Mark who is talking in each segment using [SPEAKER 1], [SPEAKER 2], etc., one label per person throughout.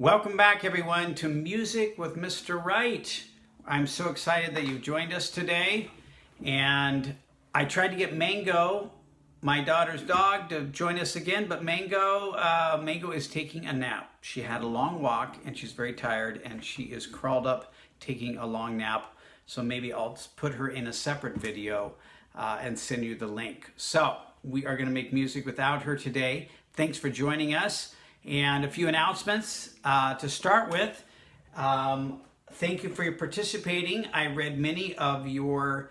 [SPEAKER 1] Welcome back, everyone, to Music with Mr. Wright. I'm so excited that you've joined us today. And I tried to get Mango, my daughter's dog, to join us again, but Mango is taking a nap. She had a long walk and she's very tired and she is curled up taking a long nap. So maybe I'll put her in a separate video and send you the link. So we are going to make music without her today. Thanks for joining us. And a few announcements to start with. Thank you for your participating. I read many of your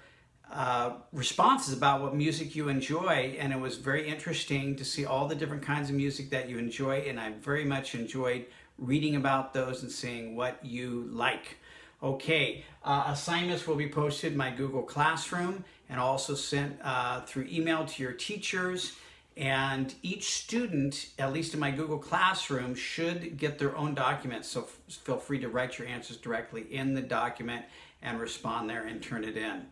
[SPEAKER 1] responses about what music you enjoy, and it was very interesting to see all the different kinds of music that you enjoy, and I very much enjoyed reading about those and seeing what you like. Okay, assignments will be posted in my Google Classroom and also sent through email to your teachers. And each student, at least in my Google Classroom, should get their own document. So feel free to write your answers directly in the document and respond there and turn it in.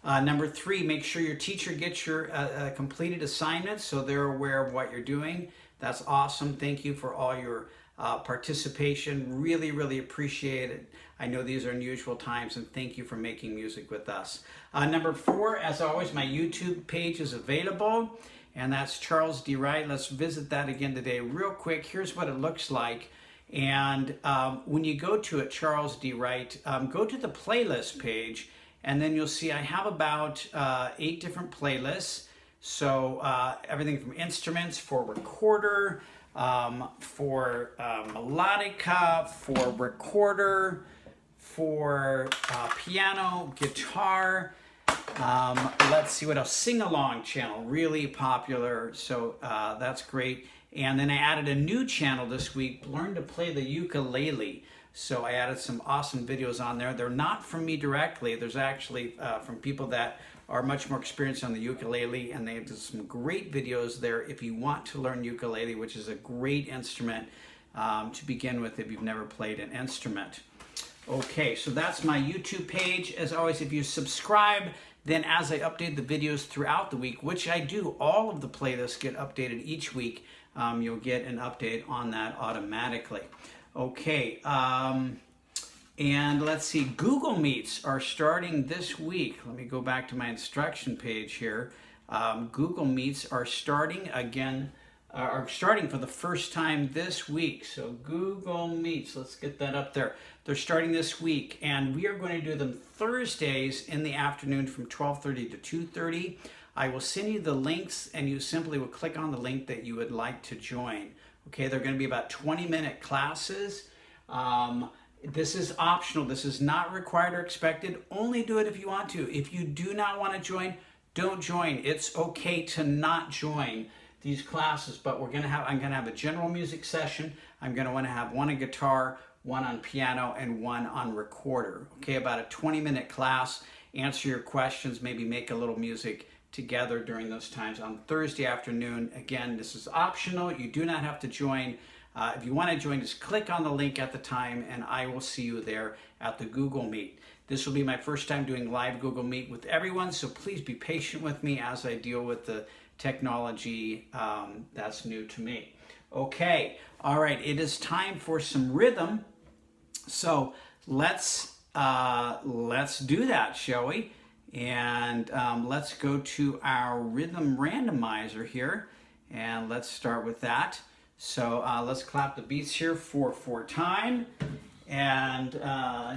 [SPEAKER 1] Number 3, make sure your teacher gets your completed assignments so they're aware of what you're doing. That's awesome. Thank you for all your participation. Really, really appreciate it. I know these are unusual times, and thank you for making music with us. Number 4, as always, my YouTube page is available. And that's Charles D. Wright. Let's visit that again today real quick. Here's what it looks like. And when you go to it, Charles D. Wright, go to the playlist page, and then you'll see I have about 8 different playlists. So everything from instruments, for recorder, for melodica, for recorder, for piano, guitar. Let's see what else. Sing-along channel, really popular, so that's great. And then I added a new channel this week, Learn to Play the Ukulele. So I added some awesome videos on there. They're not from me directly. There's actually from people that are much more experienced on the ukulele, and they have some great videos there if you want to learn ukulele, which is a great instrument to begin with if you've never played an instrument. Okay, so that's my YouTube page. As always, if you subscribe, then as I update the videos throughout the week, which I do, all of the playlists get updated each week. You'll get an update on that automatically. Okay, and let's see, Google Meets are starting this week. Let me go back to my instruction page here. Google Meets are starting again, are starting for the first time this week. So Google Meets, let's get that up there. They're starting this week, and we are going to do them Thursdays in the afternoon from 12:30 to 2:30. I will send you the links, and you simply will click on the link that you would like to join. Okay, they're going to be about 20-minute classes. This is optional. This is not required or expected. Only do it if you want to. If you do not want to join, don't join. It's okay to not join these classes, but I'm going to have a general music session. I'm going to want to have one on guitar, one on piano, and one on recorder. Okay, about a 20-minute class. Answer your questions, maybe make a little music together during those times on Thursday afternoon. Again, this is optional. You do not have to join. If you want to join, just click on the link at the time, and I will see you there at the Google Meet. This will be my first time doing live Google Meet with everyone, so please be patient with me as I deal with the technology that's new to me. Okay, all right, it is time for some rhythm. So let's do that, shall we? And let's go to our rhythm randomizer here, and let's start with that. So let's clap the beats here for time. And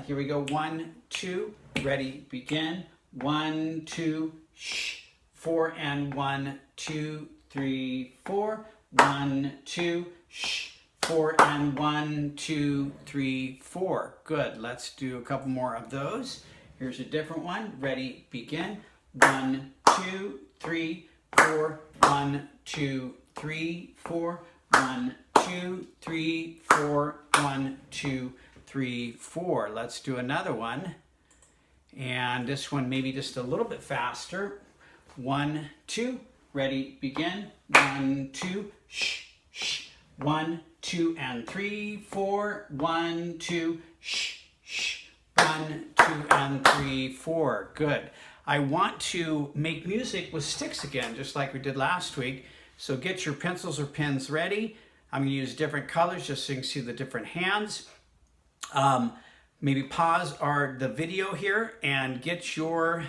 [SPEAKER 1] here we go. 1, 2, ready, begin. 1, 2, shh. 4 and 1, 2, 3, 4. 1, 2, shh. 4 and 1, 2, 3, 4. Good. Let's do a couple more of those. Here's a different one. Ready, begin. 1, 2, 3, 4. 1, 2, 3, 4. 1, 2, 3, 4. 1, 2, 3, 4. Let's do another one. And this one maybe just a little bit faster. 1, 2, ready, begin. 1, 2, shh, shh. 1, 2, and 3, 4. 1, 2, shh, shh. 1, 2, and 3, 4. Good. I want to make music with sticks again, just like we did last week. So get your pencils or pens ready. I'm going to use different colors just so you can see the different hands. Maybe pause the video here and get your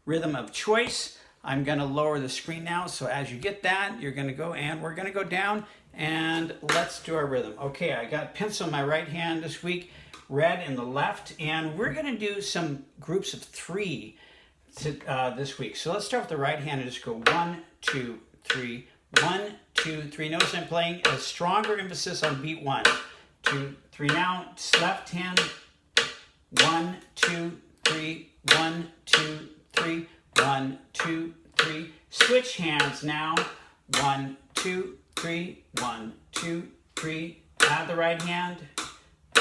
[SPEAKER 1] rhythm of choice. I'm going to lower the screen now, so as you get that, you're going to go, and we're going to go down, and let's do our rhythm. Okay, I got pencil in my right hand this week, red in the left, and we're going to do some groups of 3 this week. So let's start with the right hand and just go 1, 2, 3, 1, 2, 3. Notice I'm playing a stronger emphasis on beat 1, 2, 3. Now, left hand, 1, 2, 3, 1, 2, 3, 1, 2, 3. Switch hands now. 1, 2, 3, 1, 2, 3. Add the right hand.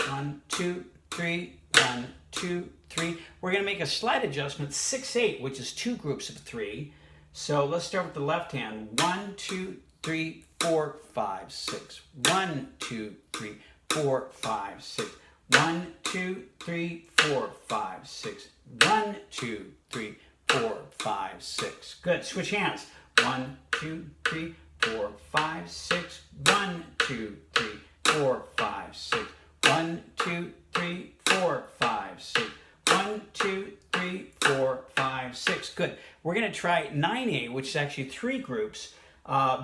[SPEAKER 1] 1, 2, 3, 1, 2, 3. We're going to make a slight adjustment, 6, 8, which is 2 groups of 3. So let's start with the left hand. 1, 2, 3, 4, 5, 6. 1, 2, 3, 4, 5, 6. 1, 2, 3, 4, 5, 6. 1, 2, 3, 4, 5, 6. Good. Switch hands. 1, 2, 3, 4, 5, 6. 1, 2, 3, 4, 5, 6. 1, 2, 3, 4, 5, 6. 1, 2, 3, 4, 5, 6. Good. We're going to try 9/8, which is actually 3 groups.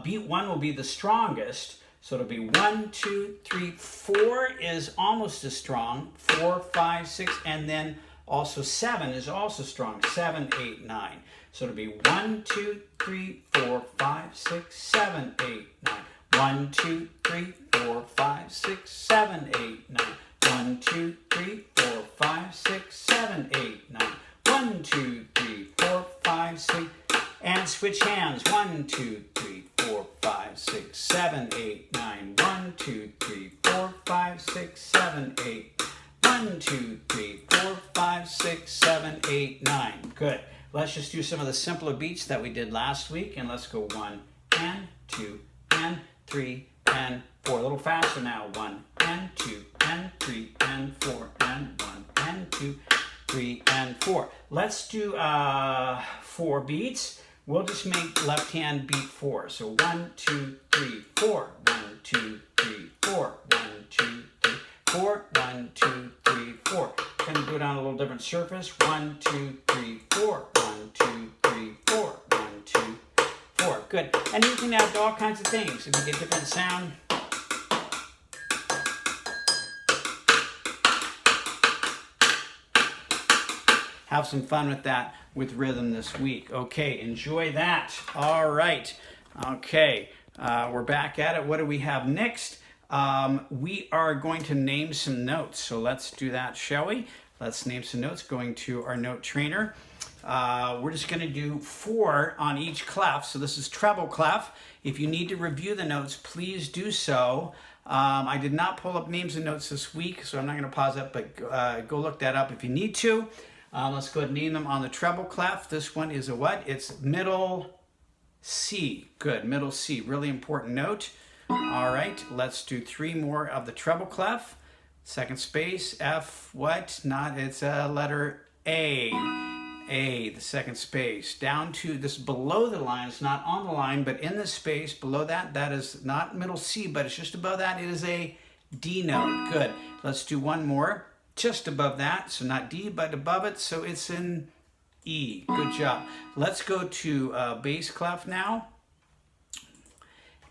[SPEAKER 1] Beat 1 will be the strongest. So it'll be 1, 2, 3, 4 is almost as strong. 4, 5, 6, and then also 7 is also strong. 7, 8, 9. So it'll be 1, 2, 3, 4, 5, 6, 7, 8, 9. 1, 2, 3, 4, 5, 6, 7, 8, 9. 1, 2, 3, 4, 5, 6, 7, 8, 9. 1, 2, 3, 4, 5, 6. And switch hands. 1, 2, 3, 4, 5, 6, 7, 8, 9. 1, 2, 3, 4, 5, 6, 7, 8. 1, 2, 3, 4, 5, 6, 7, 8, 9. Good. Let's just do some of the simpler beats that we did last week. And let's go 1 and 2 and 3 and 4. A little faster now. 1 and 2 and 3 and 4 and 1 and 2, 3 and 4. Let's do 4 beats. We'll just make left hand beat 4. So 1, 2, 3, 4. 1, 2, 3, 4. 1, 2, 3, 4. 1, 2, 3, 4. Going to do it on a little different surface. 1, 2, 3, 4. 1, 2, 3, 4. 1, 2, 4. Good. And you can add all kinds of things. If you get different sound. Have some fun with that with rhythm this week. Okay, enjoy that. All right. Okay, we're back at it. What do we have next? We are going to name some notes. So let's do that, shall we? Let's name some notes. Going to our note trainer. We're just going to do 4 on each clef. So this is treble clef. If you need to review the notes, please do so. I did not pull up names and notes this week, so I'm not going to pause it, but go look that up if you need to. Let's go ahead and name them on the treble clef. This one is a what? It's middle C. Good, middle C. Really important note. All right, let's do 3 more of the treble clef. Second space, F, what? Not, it's a letter A. A, the second space. Down to this below the line. It's not on the line, but in the space below that, that is not middle C, but it's just above that. It is a D note. Good. Let's do one more. Just above that, so not D, but above it, so it's an E. Good job. Let's go to bass clef now,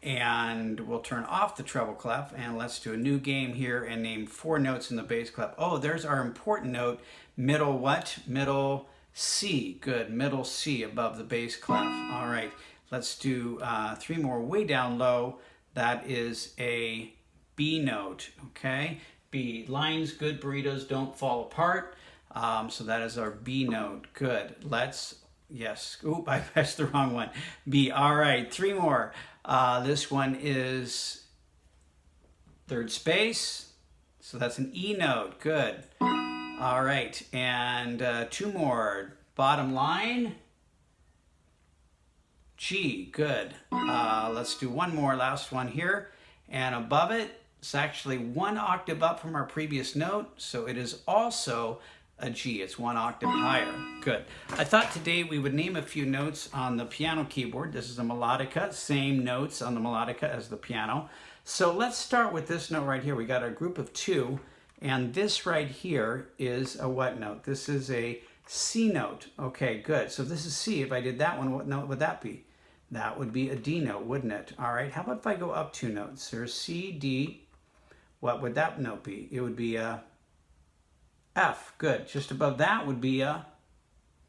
[SPEAKER 1] and we'll turn off the treble clef, and let's do a new game here and name 4 notes in the bass clef. Oh, there's our important note, middle what? Middle C. Good, middle C above the bass clef. All right, let's do 3 more way down low. That is a B note, okay? B. Lines, good, burritos don't fall apart. So that is our B note. Good. Let's, yes. Oop, I pressed the wrong one. B. All right, 3 more. This one is third space. So that's an E note. Good. All right, and 2 more. Bottom line. G. Good. Let's do 1 more, last one here. And above it, it's actually 1 octave up from our previous note, so it is also a G. It's 1 octave higher. Good. I thought today we would name a few notes on the piano keyboard. This is a melodica, same notes on the melodica as the piano. So let's start with this note right here. We got a group of 2, and this right here is a what note? This is a C note. Okay, good. So this is C. If I did that one, what note would that be? That would be a D note, wouldn't it? All right, how about if I go up 2 notes? There's C, D. What would that note be? It would be a F. Good. Just above that would be a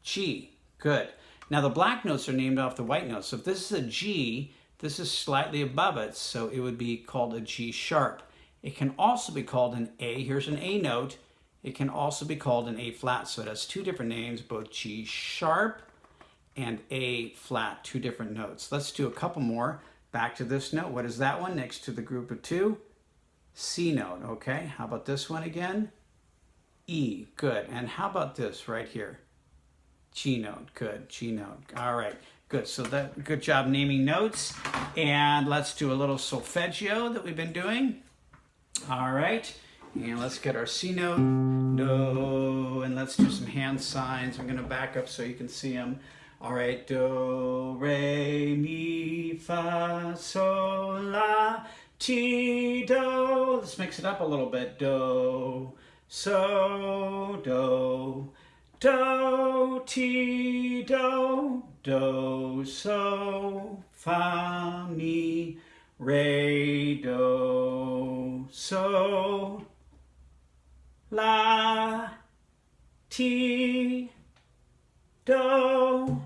[SPEAKER 1] G. Good. Now the black notes are named off the white notes. So if this is a G, this is slightly above it, so it would be called a G sharp. It can also be called an A. Here's an A note. It can also be called an A flat. So it has 2 different names, both G sharp and A flat, 2 different notes. Let's do a couple more. Back to this note. What is that one next to the group of 2? C note. Okay, how about this one again? E. Good. And how about this right here? G note. Good. G note. All right. Good. So good job naming notes. And let's do a little solfeggio that we've been doing. All right. And let's get our C note. Do. And let's do some hand signs. I'm going to back up so you can see them. All right. Do, re, mi, fa, sol, la, ti, do. Let's mix it up a little bit. Do, so, do. Do, ti, do, do, so, fa, mi, re, do, so, la, ti, do,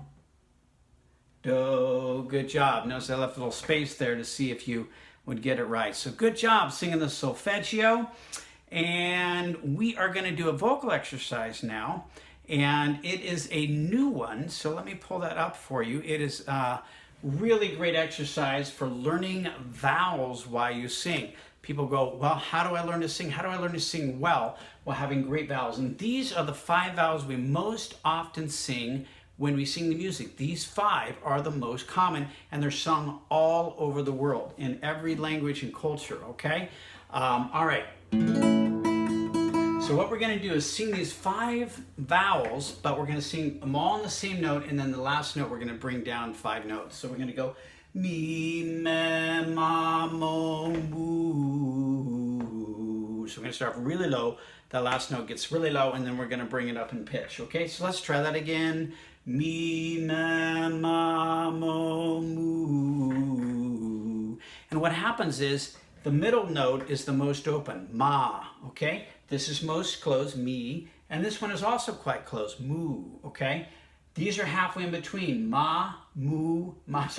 [SPEAKER 1] do. Good job. Notice I left a little space there to see if you would get it right. So good job singing the solfeggio. And we are going to do a vocal exercise now. And it is a new one, so let me pull that up for you. It is a really great exercise for learning vowels while you sing. People go, well, how do I learn to sing? How do I learn to sing well while having great vowels? And these are the 5 vowels we most often sing when we sing the music. These 5 are the most common, and they're sung all over the world in every language and culture, okay? All right. So what we're going to do is sing these 5 vowels, but we're going to sing them all on the same note, and then the last note we're going to bring down 5 notes. So we're going to go mi, me, ma, mo, mu. So we're going to start really low. That last note gets really low, and then we're going to bring it up in pitch. Okay, so let's try that again. Mi, me, ma, mo, mu. And what happens is the middle note is the most open, ma, okay? This is most closed, mi, and this one is also quite close, mu, okay? These are halfway in between, ma, mu, ma,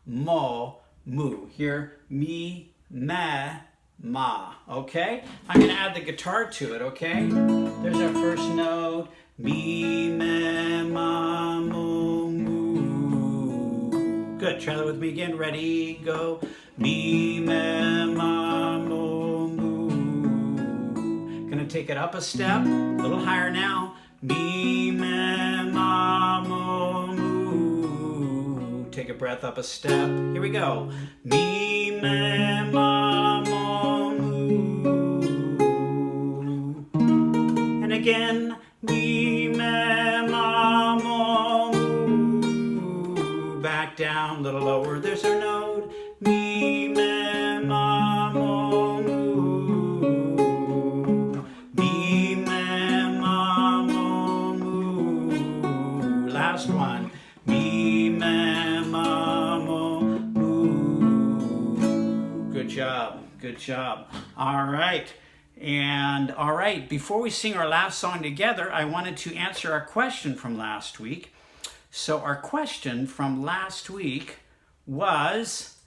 [SPEAKER 1] mo, mu. Here, mi, me, ma, okay? I'm gonna add the guitar to it, okay? There's our first note, mi, me, ma, mo, mu. Good, try that with me again, ready, go. Mi, me, ma, mo, mu. Gonna take it up a step, a little higher now. Mi, me, ma, mo, mu. Take a breath up a step. Here we go. Mi, me, ma, mo, mu. And again. Mi, me, ma, mo, mu. Back down, a little lower. There's our note. Mi, me, ma, mo, mu. Mi, me, ma, mo, mu. Last one. Mi, me, ma, mo, mu. Good job. Good job. All right. And all right, before we sing our last song together, I wanted to answer our question from last week. So our question from last week was,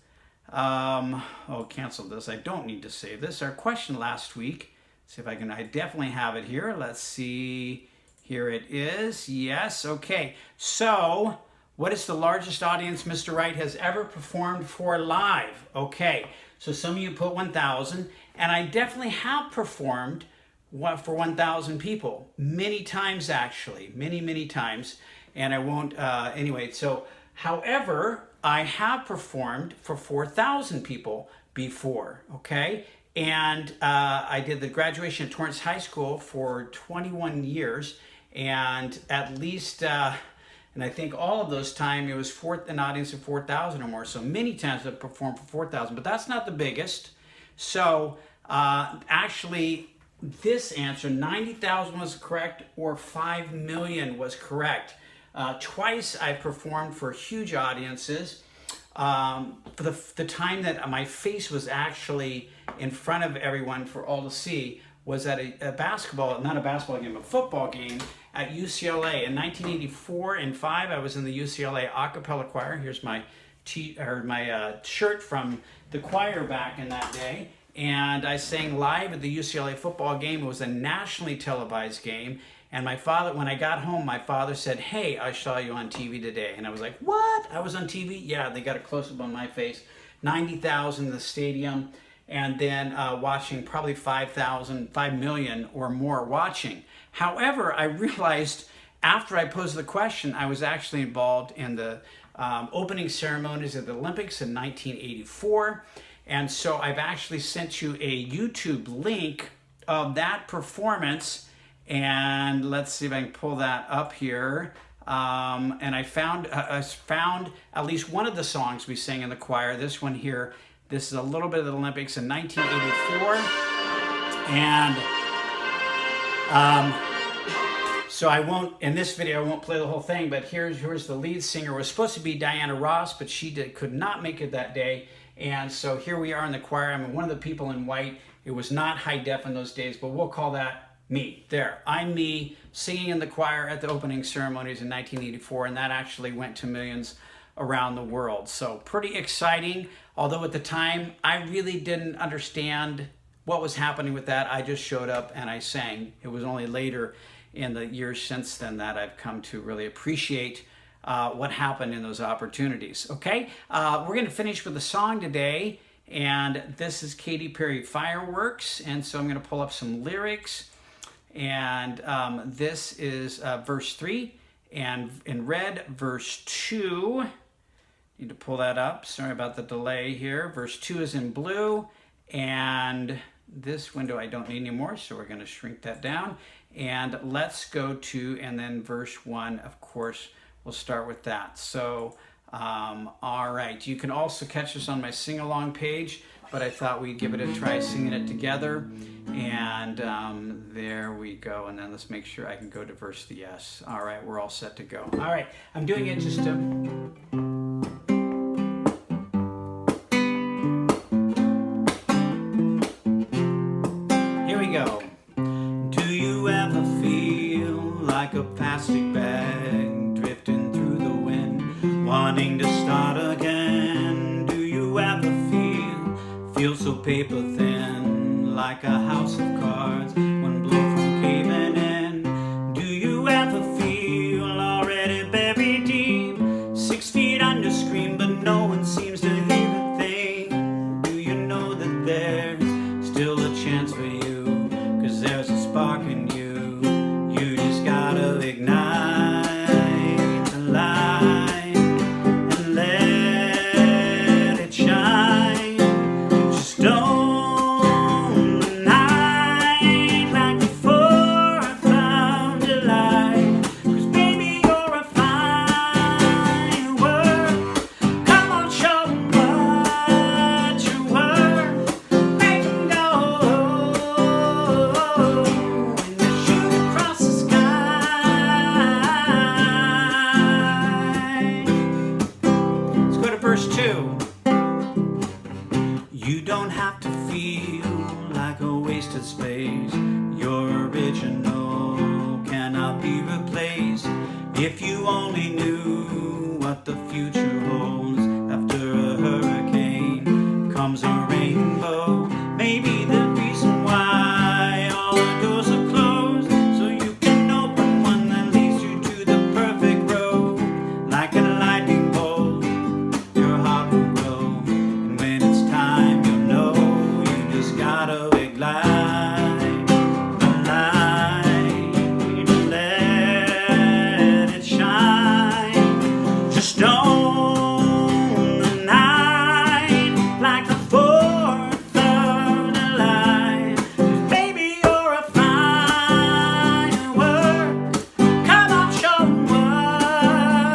[SPEAKER 1] cancel this. I don't need to save this. Our question last week, see if I definitely have it here. Let's see. Here it is. Yes. Okay. So what is the largest audience Mr. Wright has ever performed for live? Okay. So some of you put 1,000, and I definitely have performed for 1,000 people many times, actually, many times. And I won't anyway. So, however, I have performed for 4,000 people before. Okay, and I did the graduation at Torrance High School for 21 years, and at least And I think all of those time it was an audience of 4,000 or more. So many times I've performed for 4,000, but that's not the biggest. So actually, this answer, 90,000 was correct, or 5 million was correct. Twice I performed for huge audiences. For the time that my face was actually in front of everyone for all to see was at a basketball, not a basketball game, a football game at UCLA. In 1984 and 5, I was in the UCLA a cappella choir. Here's my shirt from the choir back in that day. And I sang live at the UCLA football game. It was a nationally televised game. And my father, when I got home, my father said, "Hey, I saw you on TV today." And I was like, "What? I was on TV?" Yeah, they got a close-up on my face. 90,000 in the stadium. And then watching probably 5 million or more watching. However, I realized after I posed the question, I was actually involved in the opening ceremonies of the Olympics in 1984. And so I've actually sent you a YouTube link of that performance. And let's see if I can pull that up here. And I found at least one of the songs we sang in the choir. This one here. This is a little bit of the Olympics in 1984. And so I won't, in this video, I won't play the whole thing, but here's the lead singer. It was supposed to be Diana Ross, but she could not make it that day. And so here we are in the choir. I'm one of the people in white. It was not high def in those days, but we'll call that me. There, I'm me singing in the choir at the opening ceremonies in 1984, and that actually went to millions around the world. So pretty exciting, although at the time I really didn't understand what was happening with that. I just showed up and I sang. It was only later in the years since then that I've come to really appreciate what happened in those opportunities. Okay, we're going to finish with a song today, and this is Katy Perry, Fireworks. And so I'm going to pull up some lyrics, and this is verse 3, and in red, verse 2. Need to pull that up. Sorry about the delay here. Verse 2 is in blue, and this window I don't need anymore, so we're going to shrink that down. And let's go to, and then verse 1, of course, we'll start with that. So, all right. You can also catch us on my sing-along page, but I thought we'd give it a try singing it together. And there we go. And then let's make sure I can go to verse the S. All right, we're all set to go. All right, I'm doing it just to... a plastic bag drifting through the wind, wanting to start again. Do you ever feel so paper thin, like a house of cards when blow from caving in? Do you ever feel already buried deep, 6 feet under, scream, but no one seems to hear a thing? Do you know that there's still a chance for you, 'cause there's a spark in you? You just gotta ignite the light and let it shine. Just own the night like the 4th of July. 'Cause baby, you're a firework. Come on, show 'em what you're worth. Make 'em go. Verse 2. You don't have to feel like a wasted space. Your original cannot be replaced. If you only knew what the future holds, after a hurricane comes a rainbow. Maybe the reason why all the doors are closed, so you can open one that leads you to the perfect road. Like a lightning bolt, your heart will grow, and when it's time, you'll know you just gotta ignite the light and let it shine. Just own the night like the 4th of July. 'Cause baby, you're a firework. Come on, show 'em what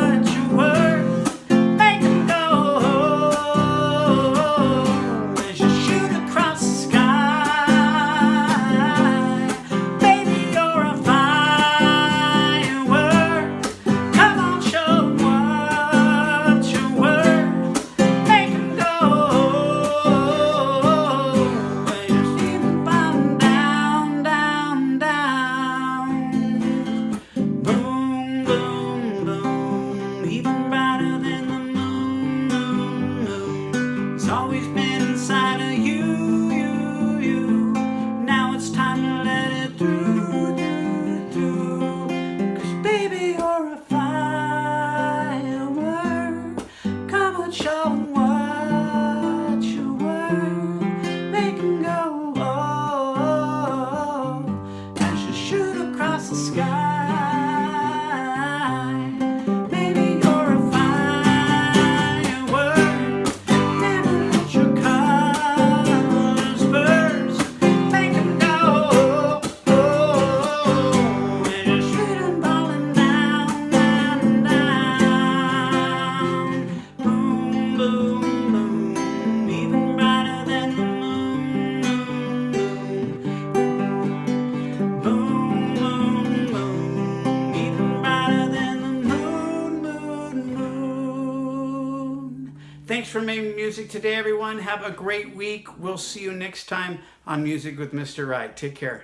[SPEAKER 1] the sky. Maybe you're a firework. Never let your colors burst. Make them go. And just shoot them falling down, down, down. Boom, boom, boom. Even brighter than the moon, moon, moon. Boom, boom, boom. Even brighter than the moon, moon, moon. Thanks for making music today, everyone. Have a great week. We'll see you next time on Music with Mr. Wright. Take care.